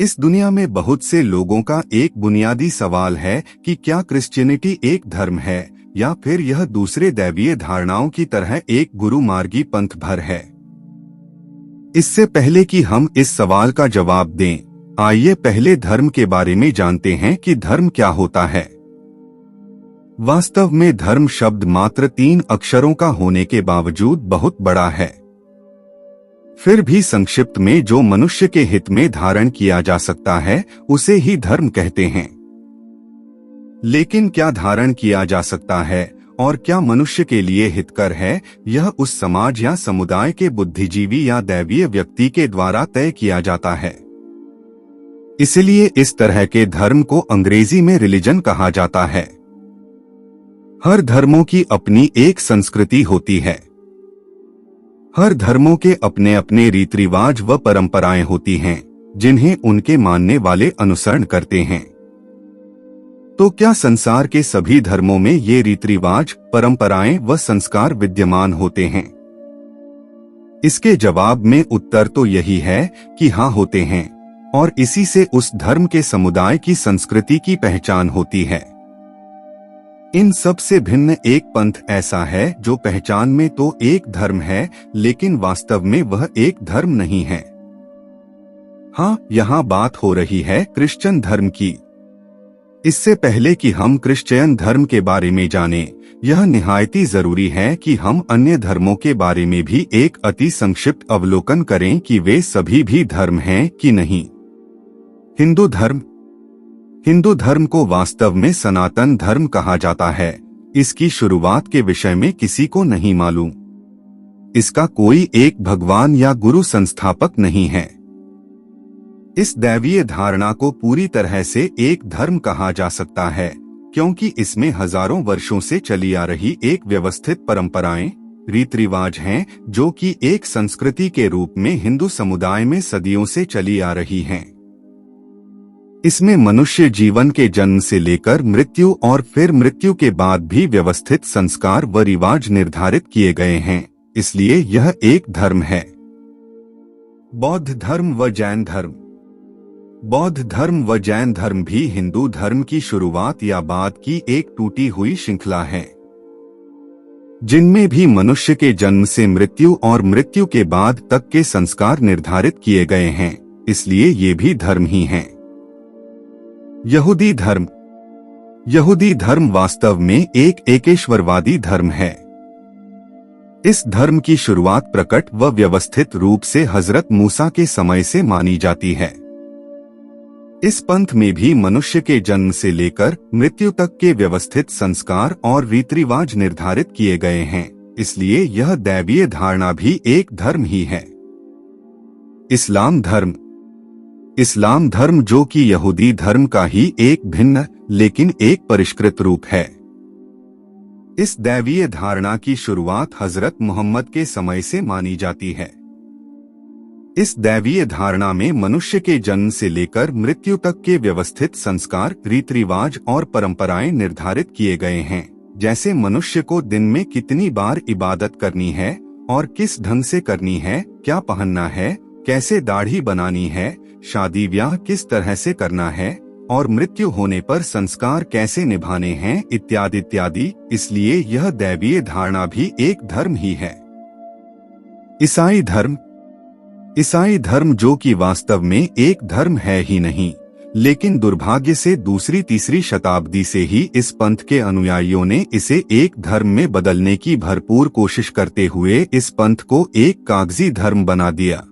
इस दुनिया में बहुत से लोगों का एक बुनियादी सवाल है कि क्या क्रिश्चियनिटी एक धर्म है या फिर यह दूसरे दैवीय धारणाओं की तरह एक गुरुमार्गी पंथ भर है। इससे पहले कि हम इस सवाल का जवाब दें, आइए पहले धर्म के बारे में जानते हैं कि धर्म क्या होता है। वास्तव में धर्म शब्द मात्र 3 अक्षरों का होने के बावजूद बहुत बड़ा है। फिर भी संक्षिप्त में जो मनुष्य के हित में धारण किया जा सकता है उसे ही धर्म कहते हैं। लेकिन क्या धारण किया जा सकता है और क्या मनुष्य के लिए हितकर है, यह उस समाज या समुदाय के बुद्धिजीवी या दैवीय व्यक्ति के द्वारा तय किया जाता है। इसलिए इस तरह के धर्म को अंग्रेजी में रिलीजन कहा जाता है। हर धर्मों की अपनी एक संस्कृति होती है। हर धर्मों के अपने अपने रीति रिवाज व परंपराएं होती हैं, जिन्हें उनके मानने वाले अनुसरण करते हैं। तो क्या संसार के सभी धर्मों में ये रीति रिवाज, परंपराएं व संस्कार विद्यमान होते हैं? इसके जवाब में उत्तर तो यही है कि हाँ, होते हैं, और इसी से उस धर्म के समुदाय की संस्कृति की पहचान होती है। इन सब से भिन्न एक पंथ ऐसा है जो पहचान में तो एक धर्म है, लेकिन वास्तव में वह एक धर्म नहीं है। हाँ, यहाँ बात हो रही है क्रिश्चियन धर्म की। इससे पहले कि हम क्रिश्चियन धर्म के बारे में जानें, यह निहायती जरूरी है कि हम अन्य धर्मों के बारे में भी एक अति संक्षिप्त अवलोकन करें कि वे सभी भी धर्म हैं कि नहीं। हिंदू धर्म को वास्तव में सनातन धर्म कहा जाता है। इसकी शुरुआत के विषय में किसी को नहीं मालूम। इसका कोई एक भगवान या गुरु संस्थापक नहीं है। इस दैवीय धारणा को पूरी तरह से एक धर्म कहा जा सकता है, क्योंकि इसमें हजारों वर्षों से चली आ रही एक व्यवस्थित परंपराएं, रीति रिवाज हैं, जो कि एक संस्कृति के रूप में हिंदू समुदाय में सदियों से चली आ रही हैं। इसमें मनुष्य जीवन के जन्म से लेकर मृत्यु और फिर मृत्यु के बाद भी व्यवस्थित संस्कार व रिवाज निर्धारित किए गए हैं। इसलिए यह एक धर्म है। बौद्ध धर्म व जैन धर्म। बौद्ध धर्म व जैन धर्म भी हिंदू धर्म की शुरुआत या बाद की एक टूटी हुई श्रृंखला है, जिनमें भी मनुष्य के जन्म से मृत्यु और मृत्यु के बाद तक के संस्कार निर्धारित किए गए हैं। इसलिए ये भी धर्म ही हैं। यहूदी धर्म वास्तव में एक एकेश्वरवादी धर्म है। इस धर्म की शुरुआत प्रकट व व्यवस्थित रूप से हजरत मूसा के समय से मानी जाती है। इस पंथ में भी मनुष्य के जन्म से लेकर मृत्यु तक के व्यवस्थित संस्कार और रीति रिवाज निर्धारित किए गए हैं। इसलिए यह दैवीय धारणा भी एक धर्म ही है। इस्लाम धर्म जो कि यहूदी धर्म का ही एक भिन्न लेकिन एक परिष्कृत रूप है। इस दैवीय धारणा की शुरुआत हजरत मोहम्मद के समय से मानी जाती है। इस दैवीय धारणा में मनुष्य के जन्म से लेकर मृत्यु तक के व्यवस्थित संस्कार, रीति रिवाज और परंपराएं निर्धारित किए गए हैं। जैसे मनुष्य को दिन में कितनी बार इबादत करनी है और किस ढंग से करनी है, क्या पहनना है, कैसे दाढ़ी बनानी है, शादी ब्याह किस तरह से करना है और मृत्यु होने पर संस्कार कैसे निभाने हैं, इत्यादि इत्यादि। इसलिए यह दैवीय धारणा भी एक धर्म ही है। ईसाई धर्म जो कि वास्तव में एक धर्म है ही नहीं, लेकिन दुर्भाग्य से दूसरी तीसरी शताब्दी से ही इस पंथ के अनुयायियों ने इसे एक धर्म में बदलने की भरपूर कोशिश करते हुए इस पंथ को एक कागजी धर्म बना दिया।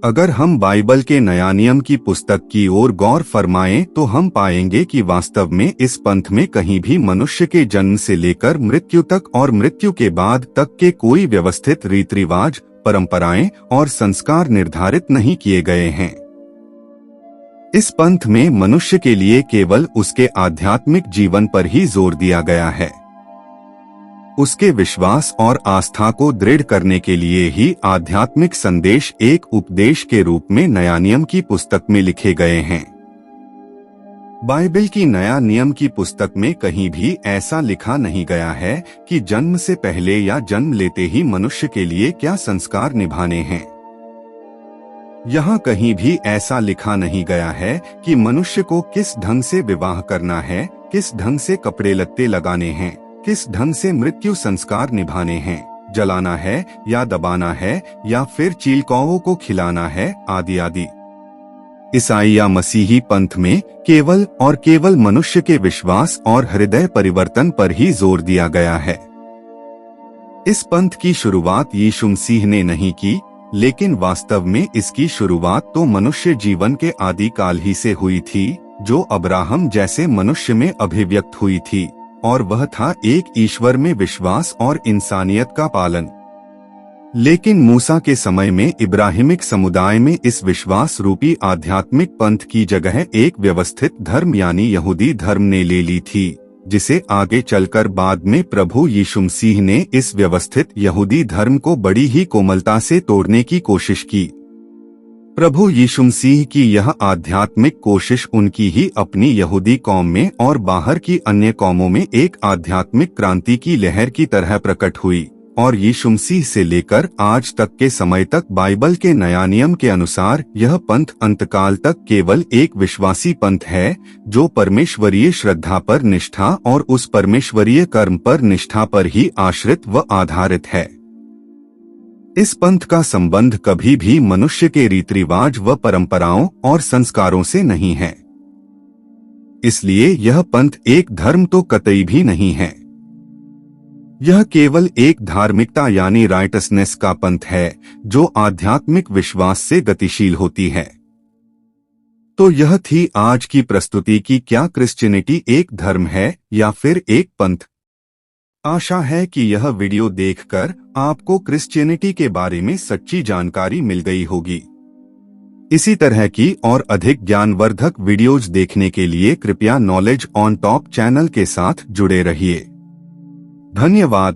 अगर हम बाइबल के नया नियम की पुस्तक की ओर गौर फरमाएं तो हम पाएंगे कि वास्तव में इस पंथ में कहीं भी मनुष्य के जन्म से लेकर मृत्यु तक और मृत्यु के बाद तक के कोई व्यवस्थित रीति रिवाज, परंपराएं और संस्कार निर्धारित नहीं किए गए हैं। इस पंथ में मनुष्य के लिए केवल उसके आध्यात्मिक जीवन पर ही जोर दिया गया है। उसके विश्वास और आस्था को दृढ़ करने के लिए ही आध्यात्मिक संदेश एक उपदेश के रूप में नया नियम की पुस्तक में लिखे गए हैं। बाइबल की नया नियम की पुस्तक में कहीं भी ऐसा लिखा नहीं गया है कि जन्म से पहले या जन्म लेते ही मनुष्य के लिए क्या संस्कार निभाने हैं। यहाँ कहीं भी ऐसा लिखा नहीं गया है कि मनुष्य को किस ढंग से विवाह करना है, किस ढंग से कपड़े लत्ते लगाने हैं, किस ढंग से मृत्यु संस्कार निभाने हैं, जलाना है या दबाना है या फिर चील कौवों को खिलाना है, आदि आदि। ईसाई या मसीही पंथ में केवल और केवल मनुष्य के विश्वास और हृदय परिवर्तन पर ही जोर दिया गया है। इस पंथ की शुरुआत यीशु मसीह ने नहीं की, लेकिन वास्तव में इसकी शुरुआत तो मनुष्य जीवन के आदि काल ही से हुई थी, जो अब्राहम जैसे मनुष्य में अभिव्यक्त हुई थी, और वह था एक ईश्वर में विश्वास और इंसानियत का पालन। लेकिन मूसा के समय में इब्राहिमिक समुदाय में इस विश्वास रूपी आध्यात्मिक पंथ की जगह एक व्यवस्थित धर्म यानी यहूदी धर्म ने ले ली थी, जिसे आगे चलकर बाद में प्रभु यीशु मसीह ने इस व्यवस्थित यहूदी धर्म को बड़ी ही कोमलता से तोड़ने की कोशिश की। प्रभु यीशु मसीह की यह आध्यात्मिक कोशिश उनकी ही अपनी यहूदी कौम में और बाहर की अन्य कौमों में एक आध्यात्मिक क्रांति की लहर की तरह प्रकट हुई, और यीशु मसीह से लेकर आज तक के समय तक बाइबल के नया नियम के अनुसार यह पंथ अंतकाल तक केवल एक विश्वासी पंथ है, जो परमेश्वरीय श्रद्धा पर निष्ठा और उस परमेश्वरीय कर्म पर निष्ठा पर ही आश्रित व आधारित है। इस पंथ का संबंध कभी भी मनुष्य के रीति रिवाज व परंपराओं और संस्कारों से नहीं है। इसलिए यह पंथ एक धर्म तो कतई भी नहीं है। यह केवल एक धार्मिकता यानी राइटसनेस का पंथ है, जो आध्यात्मिक विश्वास से गतिशील होती है। तो यह थी आज की प्रस्तुति की क्या क्रिश्चियनिटी एक धर्म है या फिर एक पंथ। आशा है कि यह वीडियो देखकर आपको क्रिश्चियनिटी के बारे में सच्ची जानकारी मिल गई होगी। इसी तरह की और अधिक ज्ञानवर्धक वीडियोज देखने के लिए कृपया नॉलेज ऑन टॉप चैनल के साथ जुड़े रहिए। धन्यवाद।